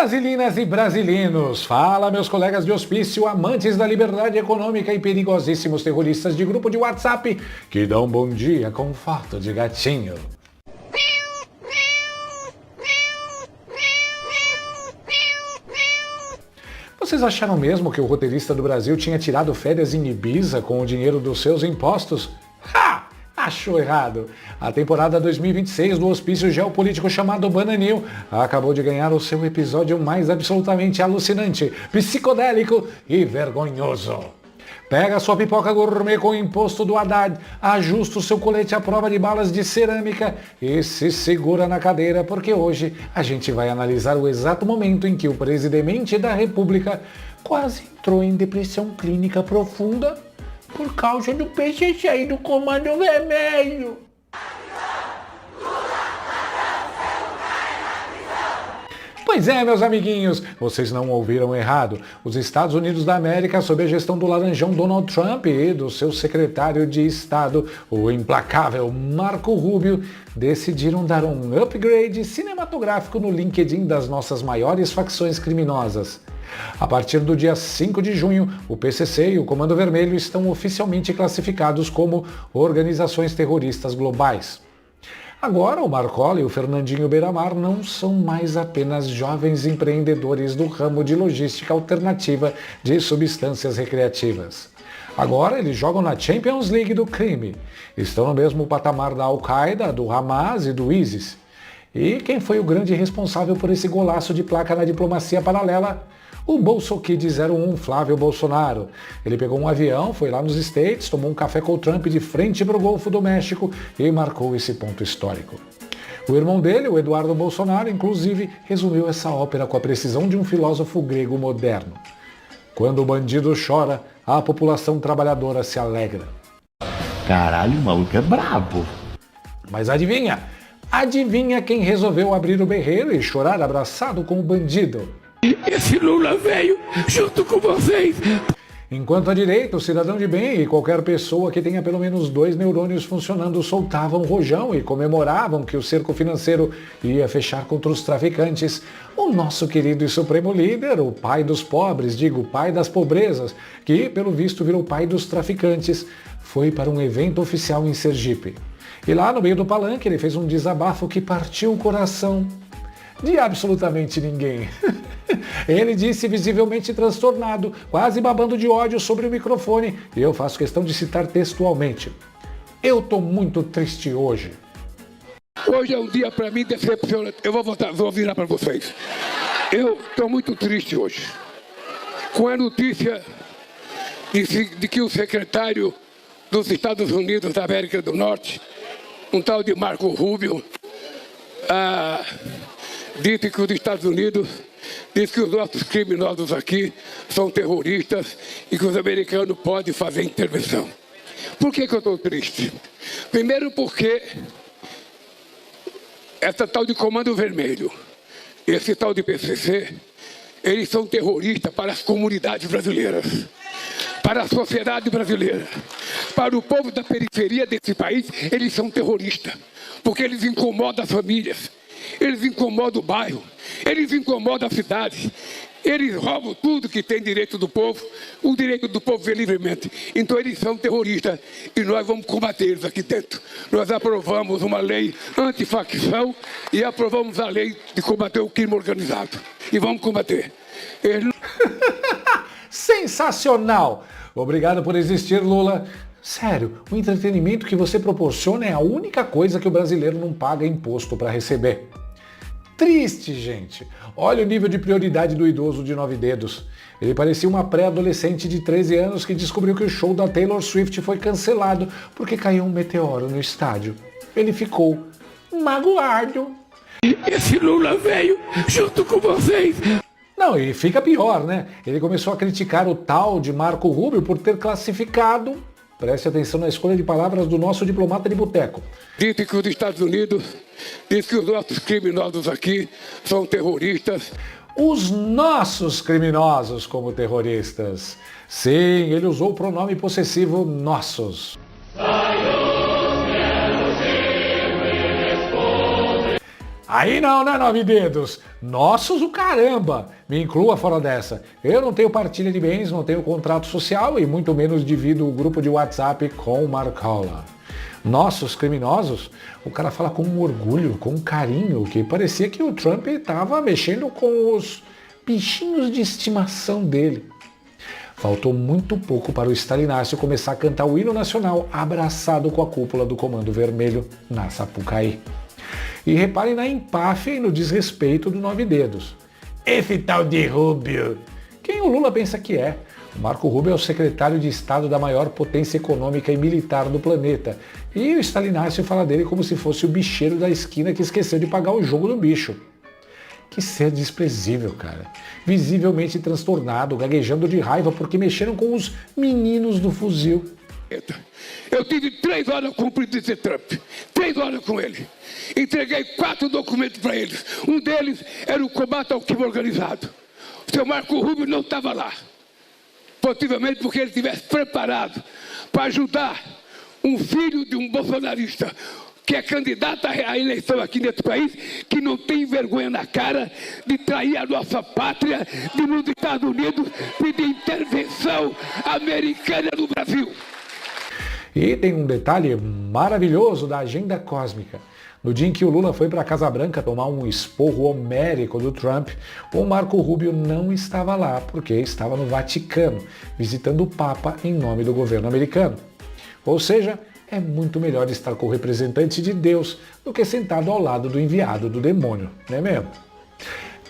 Brasilinas e brasileiros, fala meus colegas de hospício, amantes da liberdade econômica e perigosíssimos terroristas de grupo de WhatsApp que dão bom dia com foto de gatinho. Vocês acharam mesmo que o roteirista do Brasil tinha tirado férias em Ibiza com o dinheiro dos seus impostos? Ha! Achou errado. A temporada 2026 do hospício geopolítico chamado Bananil acabou de ganhar o seu episódio mais absolutamente alucinante, psicodélico e vergonhoso. Pega sua pipoca gourmet com o imposto do Haddad, ajusta o seu colete à prova de balas de cerâmica e se segura na cadeira, porque hoje a gente vai analisar o exato momento em que o presidente da República quase entrou em depressão clínica profunda por causa do PCC e do Comando Vermelho. Pois é, meus amiguinhos, vocês não ouviram errado. Os Estados Unidos da América, sob a gestão do laranjão Donald Trump e do seu secretário de Estado, o implacável Marco Rubio, decidiram dar um upgrade cinematográfico no LinkedIn das nossas maiores facções criminosas. A partir do dia 5 de junho, o PCC e o Comando Vermelho estão oficialmente classificados como organizações terroristas globais. Agora, o Marcola e o Fernandinho Beiramar não são mais apenas jovens empreendedores do ramo de logística alternativa de substâncias recreativas. Agora, eles jogam na Champions League do crime. Estão no mesmo patamar da Al-Qaeda, do Hamas e do ISIS. E quem foi o grande responsável por esse golaço de placa na diplomacia paralela? O BolsoKid 01, Flávio Bolsonaro. Ele pegou um avião, foi lá nos States, tomou um café com o Trump de frente para o Golfo do México e marcou esse ponto histórico. O irmão dele, o Eduardo Bolsonaro, inclusive, resumiu essa ópera com a precisão de um filósofo grego moderno. Quando o bandido chora, a população trabalhadora se alegra. Caralho, o maluco é brabo. Mas adivinha? Adivinha quem resolveu abrir o berreiro e chorar abraçado com o bandido? Esse Lula veio junto com vocês. Enquanto a direita, o cidadão de bem e qualquer pessoa que tenha pelo menos 2 neurônios funcionando soltavam rojão e comemoravam que o cerco financeiro ia fechar contra os traficantes, o nosso querido e supremo líder, o pai dos pobres, digo, pai das pobrezas, que pelo visto virou pai dos traficantes, foi para um evento oficial em Sergipe. E lá no meio do palanque ele fez um desabafo que partiu o coração de absolutamente ninguém. Ele disse visivelmente transtornado, quase babando de ódio sobre o microfone, e eu faço questão de citar textualmente. Eu tô muito triste hoje. Hoje é um dia para mim decepcionante. Eu vou virar para vocês. Eu tô muito triste hoje. Com a notícia de que o secretário dos Estados Unidos da América do Norte, um tal de Marco Rubio, disse que os Estados Unidos diz que os nossos criminosos aqui são terroristas e que os americanos podem fazer intervenção. Por que eu estou triste? Primeiro porque essa tal de Comando Vermelho, esse tal de PCC, eles são terroristas para as comunidades brasileiras, para a sociedade brasileira, para o povo da periferia desse país, eles são terroristas, porque eles incomodam as famílias. Eles incomodam o bairro, eles incomodam a cidade, eles roubam tudo que tem direito do povo, o direito do povo ver livremente. Então eles são terroristas e nós vamos combater eles aqui dentro. Nós aprovamos uma lei antifacção e aprovamos a lei de combater o crime organizado. E vamos combater. Sensacional! Obrigado por existir, Lula. Sério, o entretenimento que você proporciona é a única coisa que o brasileiro não paga imposto para receber. Triste, gente. Olha o nível de prioridade do idoso de 9 dedos. Ele parecia uma pré-adolescente de 13 anos que descobriu que o show da Taylor Swift foi cancelado porque caiu um meteoro no estádio. Ele ficou magoado. Esse Lula veio junto com vocês. Não, e fica pior, né? Ele começou a criticar o tal de Marco Rubio por ter classificado, preste atenção na escolha de palavras do nosso diplomata de boteco. Disse que os Estados Unidos, diz que os nossos criminosos aqui são terroristas. Os nossos criminosos como terroristas. Sim, ele usou o pronome possessivo nossos. Aí não, né, Nove Dedos? Nossos o caramba! Me inclua fora dessa. Eu não tenho partilha de bens, não tenho contrato social e muito menos divido o grupo de WhatsApp com Marcola. Nossos criminosos? O cara fala com um orgulho, com um carinho, que parecia que o Trump estava mexendo com os bichinhos de estimação dele. Faltou muito pouco para o Stalinácio começar a cantar o hino nacional abraçado com a cúpula do Comando Vermelho na Sapucaí. E reparem na empáfia e no desrespeito do Nove Dedos. Esse tal de Rubio. Quem o Lula pensa que é? O Marco Rubio é o secretário de Estado da maior potência econômica e militar do planeta. E o Stalinácio fala dele como se fosse o bicheiro da esquina que esqueceu de pagar o jogo do bicho. Que ser desprezível, cara. Visivelmente transtornado, gaguejando de raiva porque mexeram com os meninos do fuzil. Eu tive 3 horas com o presidente Trump, 3 horas com ele. Entreguei 4 documentos para eles. Um deles era o combate ao crime organizado. O seu Marco Rubio não estava lá. Possivelmente porque ele estivesse preparado para ajudar um filho de um bolsonarista que é candidato à eleição aqui nesse país, que não tem vergonha na cara de trair a nossa pátria, de nos Estados Unidos pedir intervenção americana no Brasil. E tem um detalhe maravilhoso da agenda cósmica. No dia em que o Lula foi para a Casa Branca tomar um esporro homérico do Trump, o Marco Rubio não estava lá porque estava no Vaticano, visitando o Papa em nome do governo americano. Ou seja, é muito melhor estar com o representante de Deus do que sentado ao lado do enviado do demônio, não é mesmo?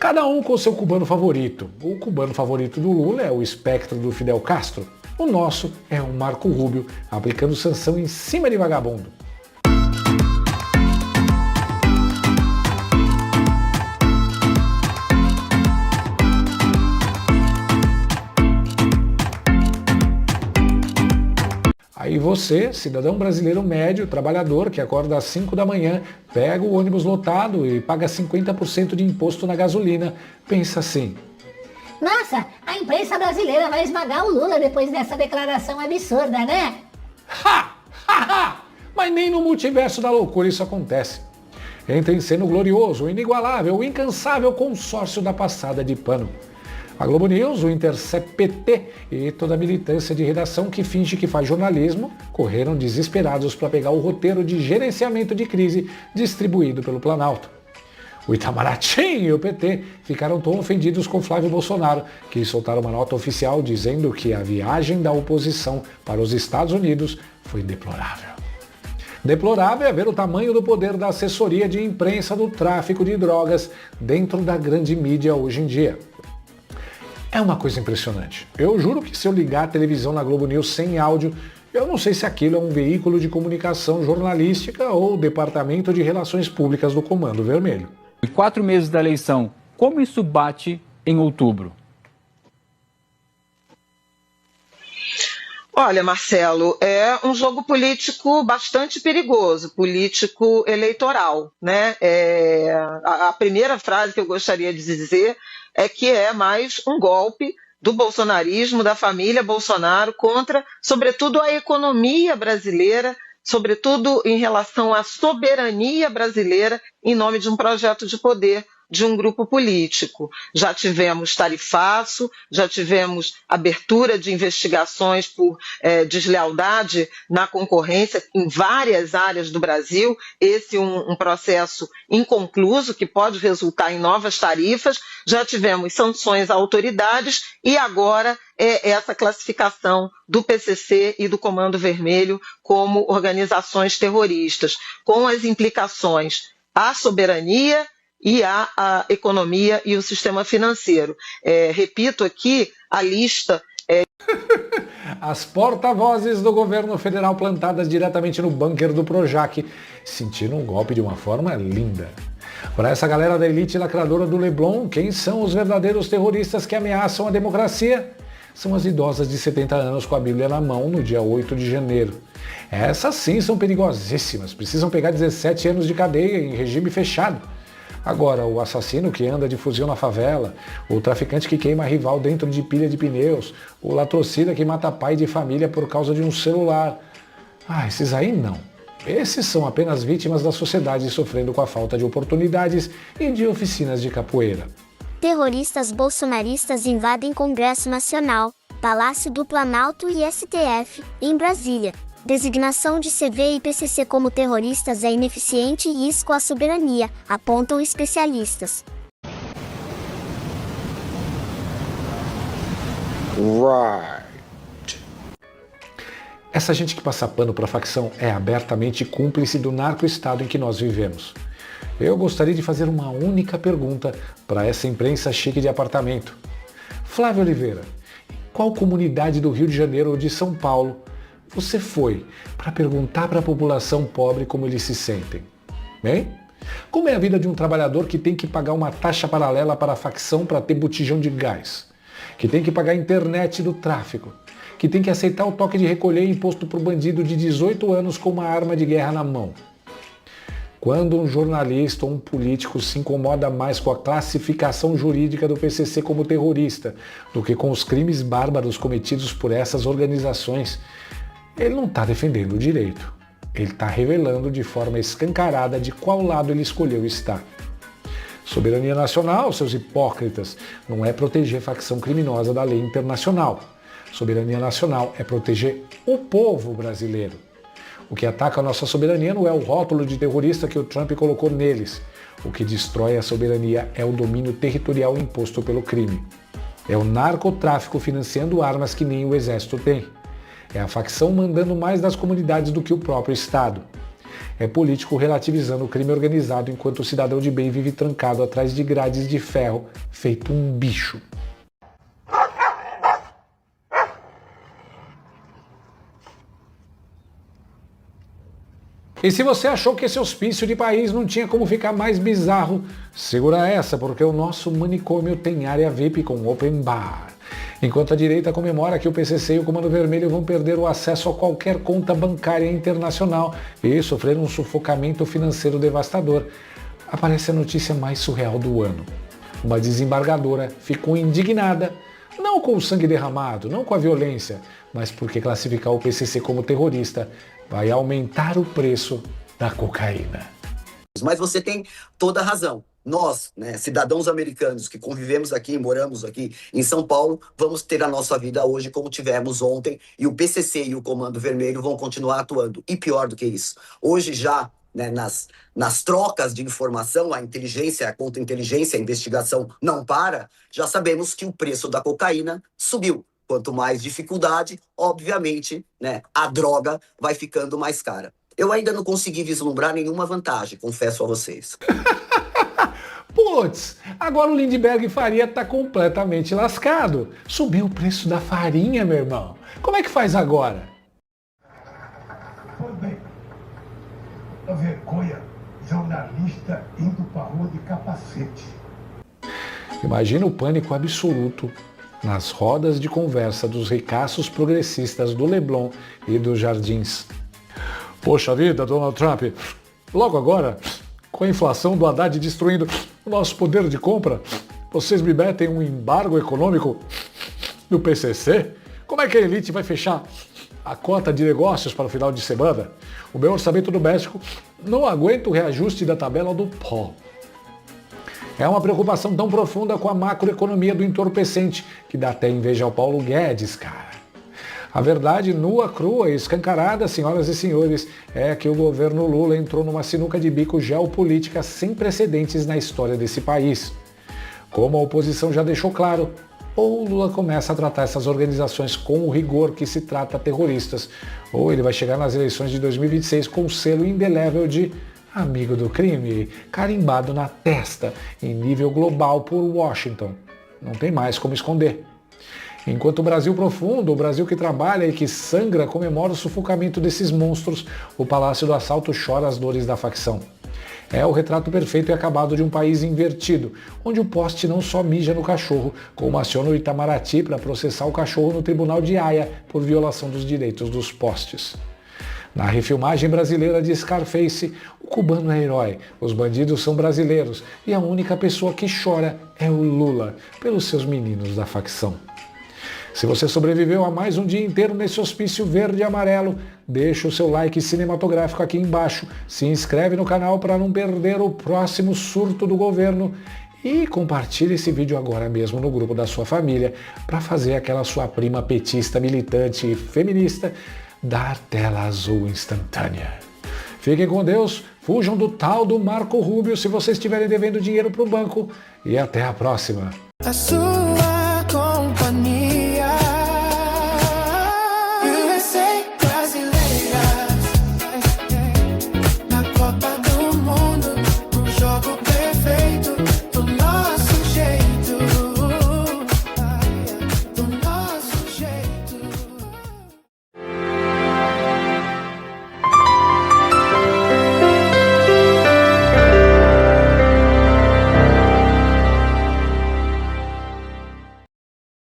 Cada um com seu cubano favorito. O cubano favorito do Lula é o espectro do Fidel Castro. O nosso é o Marco Rubio, aplicando sanção em cima de vagabundo. Aí você, cidadão brasileiro médio, trabalhador, que acorda às 5 da manhã, pega o ônibus lotado e paga 50% de imposto na gasolina, pensa assim: nossa, a imprensa brasileira vai esmagar o Lula depois dessa declaração absurda, né? Ha! Ha! Ha! Mas nem no multiverso da loucura isso acontece. Entra em cena o glorioso, o inigualável, o incansável consórcio da passada de pano. A Globo News, o Intercept PT e toda a militância de redação que finge que faz jornalismo correram desesperados para pegar o roteiro de gerenciamento de crise distribuído pelo Planalto. O Itamaraty e o PT ficaram tão ofendidos com Flávio Bolsonaro que soltaram uma nota oficial dizendo que a viagem da oposição para os Estados Unidos foi deplorável. Deplorável é ver o tamanho do poder da assessoria de imprensa do tráfico de drogas dentro da grande mídia hoje em dia. É uma coisa impressionante. Eu juro que se eu ligar a televisão na Globo News sem áudio, eu não sei se aquilo é um veículo de comunicação jornalística ou departamento de relações públicas do Comando Vermelho. 4 meses da eleição, como isso bate em outubro? Olha, Marcelo, é um jogo político bastante perigoso, político eleitoral, né? A primeira frase que eu gostaria de dizer é que é mais um golpe do bolsonarismo, da família Bolsonaro contra, sobretudo, a economia brasileira, sobretudo em relação à soberania brasileira em nome de um projeto de poder de um grupo político. Já tivemos tarifaço, já tivemos abertura de investigações por deslealdade na concorrência em várias áreas do Brasil, esse um processo inconcluso que pode resultar em novas tarifas, já tivemos sanções a autoridades e agora essa classificação do PCC e do Comando Vermelho como organizações terroristas, com as implicações à soberania e a economia e o sistema financeiro. Repito aqui a lista. As porta-vozes do governo federal plantadas diretamente no bunker do Projac sentiram um golpe de uma forma linda. Para essa galera da elite lacradora do Leblon, quem são os verdadeiros terroristas que ameaçam a democracia? São as idosas de 70 anos com a Bíblia na mão no dia 8 de janeiro. Essas sim são perigosíssimas, precisam pegar 17 anos de cadeia em regime fechado. Agora, o assassino que anda de fuzil na favela, o traficante que queima rival dentro de pilha de pneus, o latrocida que mata pai de família por causa de um celular. Esses aí não. Esses são apenas vítimas da sociedade sofrendo com a falta de oportunidades e de oficinas de capoeira. Terroristas bolsonaristas invadem Congresso Nacional, Palácio do Planalto e STF, em Brasília. Designação de CV e PCC como terroristas é ineficiente e risco à soberania, apontam especialistas. Essa gente que passa pano para a facção é abertamente cúmplice do narco-estado em que nós vivemos. Eu gostaria de fazer uma única pergunta para essa imprensa chique de apartamento. Flávio Oliveira, qual comunidade do Rio de Janeiro ou de São Paulo você foi para perguntar para a população pobre como eles se sentem? Hein? Como é a vida de um trabalhador que tem que pagar uma taxa paralela para a facção para ter botijão de gás? Que tem que pagar a internet do tráfico? Que tem que aceitar o toque de recolher imposto por bandido de 18 anos com uma arma de guerra na mão? Quando um jornalista ou um político se incomoda mais com a classificação jurídica do PCC como terrorista do que com os crimes bárbaros cometidos por essas organizações, ele não está defendendo o direito. Ele está revelando de forma escancarada de qual lado ele escolheu estar. Soberania nacional, seus hipócritas, não é proteger facção criminosa da lei internacional. Soberania nacional é proteger o povo brasileiro. O que ataca a nossa soberania não é o rótulo de terrorista que o Trump colocou neles. O que destrói a soberania é o domínio territorial imposto pelo crime. É o narcotráfico financiando armas que nem o exército tem. É a facção mandando mais nas comunidades do que o próprio Estado. É político relativizando o crime organizado enquanto o cidadão de bem vive trancado atrás de grades de ferro, feito um bicho. E se você achou que esse hospício de país não tinha como ficar mais bizarro, segura essa, porque o nosso manicômio tem área VIP com open bar. Enquanto a direita comemora que o PCC e o Comando Vermelho vão perder o acesso a qualquer conta bancária internacional e sofrer um sufocamento financeiro devastador, aparece a notícia mais surreal do ano. Uma desembargadora ficou indignada, não com o sangue derramado, não com a violência, mas porque classificar o PCC como terrorista vai aumentar o preço da cocaína. Mas você tem toda a razão. Nós, né, cidadãos americanos que convivemos aqui, moramos aqui em São Paulo, vamos ter a nossa vida hoje como tivemos ontem, e o PCC e o Comando Vermelho vão continuar atuando. E pior do que isso, hoje já, né, nas trocas de informação, a inteligência, a contra-inteligência, a investigação não para, já sabemos que o preço da cocaína subiu. Quanto mais dificuldade, obviamente, né, a droga vai ficando mais cara. Eu ainda não consegui vislumbrar nenhuma vantagem, confesso a vocês. Putz, agora o Lindbergh Faria tá completamente lascado. Subiu o preço da farinha, meu irmão. Como é que faz agora? Pois bem, a vergonha, jornalista indo pra rua de capacete. Imagina o pânico absoluto nas rodas de conversa dos ricaços progressistas do Leblon e dos Jardins. Poxa vida, Donald Trump, logo agora, com a inflação do Haddad destruindo o nosso poder de compra, vocês me metem um embargo econômico do PCC? Como é que a elite vai fechar a cota de negócios para o final de semana? O meu orçamento doméstico não aguenta o reajuste da tabela do pó. É uma preocupação tão profunda com a macroeconomia do entorpecente que dá até inveja ao Paulo Guedes, cara. A verdade nua, crua e escancarada, senhoras e senhores, é que o governo Lula entrou numa sinuca de bico geopolítica sem precedentes na história desse país. Como a oposição já deixou claro, ou Lula começa a tratar essas organizações com o rigor que se trata terroristas, ou ele vai chegar nas eleições de 2026 com o selo indelével de amigo do crime, carimbado na testa, em nível global por Washington. Não tem mais como esconder. Enquanto o Brasil profundo, o Brasil que trabalha e que sangra, comemora o sufocamento desses monstros, o Palácio do Assalto chora as dores da facção. É o retrato perfeito e acabado de um país invertido, onde o poste não só mija no cachorro, como aciona o Itamaraty para processar o cachorro no Tribunal de Haia por violação dos direitos dos postes. Na refilmagem brasileira de Scarface, o cubano é herói, os bandidos são brasileiros e a única pessoa que chora é o Lula, pelos seus meninos da facção. Se você sobreviveu a mais um dia inteiro nesse hospício verde e amarelo, deixa o seu like cinematográfico aqui embaixo, se inscreve no canal para não perder o próximo surto do governo e compartilhe esse vídeo agora mesmo no grupo da sua família para fazer aquela sua prima petista, militante e feminista dar tela azul instantânea. Fiquem com Deus, fujam do tal do Marco Rubio se vocês estiverem devendo dinheiro para o banco e até a próxima.